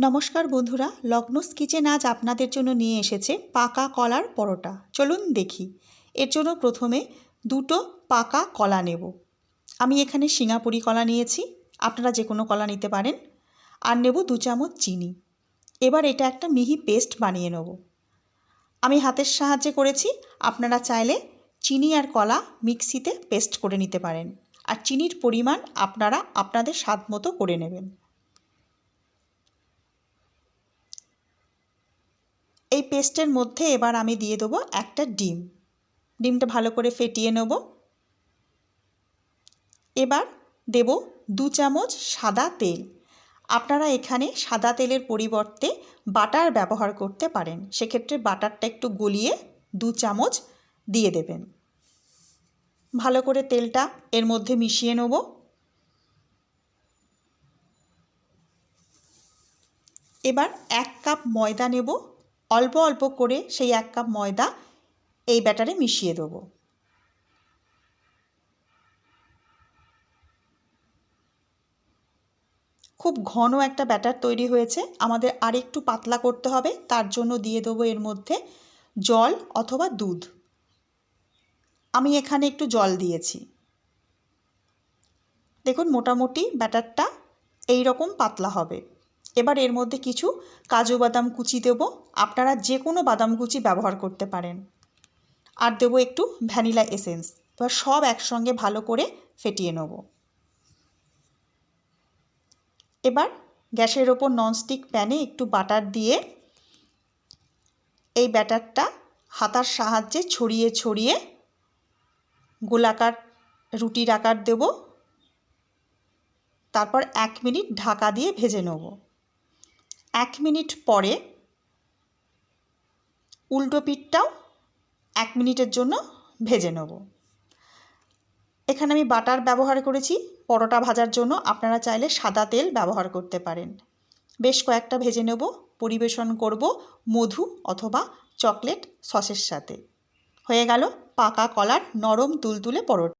নমস্কার বন্ধুরা, লগ্নস কিচেন আজ আপনাদের জন্য নিয়ে এসেছে পাকা কলার পরোটা। চলুন দেখি। এর জন্য প্রথমে দুটো পাকা কলা নেব। আমি এখানে সিঙ্গাপুরি কলা নিয়েছি, আপনারা যে কোনো কলা নিতে পারেন। আর নেব 2 চামচ চিনি। এবার এটা একটা মিহি পেস্ট বানিয়ে নেব। আমি হাতের সাহায্যে করেছি, আপনারা চাইলে চিনি আর কলা মিক্সিতে পেস্ট করে নিতে পারেন। আর চিনির পরিমাণ আপনারা আপনাদের স্বাদ মতো করে নেবেন। এই পেস্টের মধ্যে এবার আমি দিয়ে দেবো একটা ডিম। ডিমটা ভালো করে ফেটিয়ে নেব। এবার দেব 2 চামচ সাদা তেল। আপনারা এখানে সাদা তেলের পরিবর্তে বাটার ব্যবহার করতে পারেন। সেক্ষেত্রে বাটারটা একটু গলিয়ে 2 চামচ দিয়ে দেবেন। ভালো করে তেলটা এর মধ্যে মিশিয়ে নেব। এবার 1 কাপ ময়দা নেব। অল্প অল্প করে সেই 1 কাপ ময়দা এই ব্যাটারে মিশিয়ে দেবো। খুব ঘন একটা ব্যাটার তৈরি হয়েছে, আমাদের আর একটু পাতলা করতে হবে। তার জন্য দিয়ে দেবো এর মধ্যে জল অথবা দুধ। আমি এখানে একটু জল দিয়েছি। দেখুন মোটামুটি ব্যাটারটা এই রকম পাতলা হবে। এবার এর মধ্যে কিছু কাজু বাদাম কুচি দেবো। আপনারা যে কোনো বাদাম কুচি ব্যবহার করতে পারেন। আর দেবো একটু ভ্যানিলা এসেন্স। এবার সব একসঙ্গে ভালো করে ফেটিয়ে নেব। এবার গ্যাসের ওপর ননস্টিক প্যানে একটু বাটার দিয়ে এই ব্যাটারটা হাতার সাহায্যে ছড়িয়ে ছড়িয়ে গোলাকার রুটির আকার দেব। তারপর 1 মিনিট ঢাকা দিয়ে ভেজে নেব। 1 মিনিট পরে উল্টো পিঠটাও 1 মিনিটের জন্য ভেজে নেব। এখানে আমি বাটার ব্যবহার করেছি পরোটা ভাজার জন্য, আপনারা চাইলে সাদা তেল ব্যবহার করতে পারেন। বেশ কয়েকটা ভেজে নেব। পরিবেশন করব মধু অথবা চকলেট সসের সাথে। হয়ে গেল পাকা কলার নরম তুলতুলে পরোটা।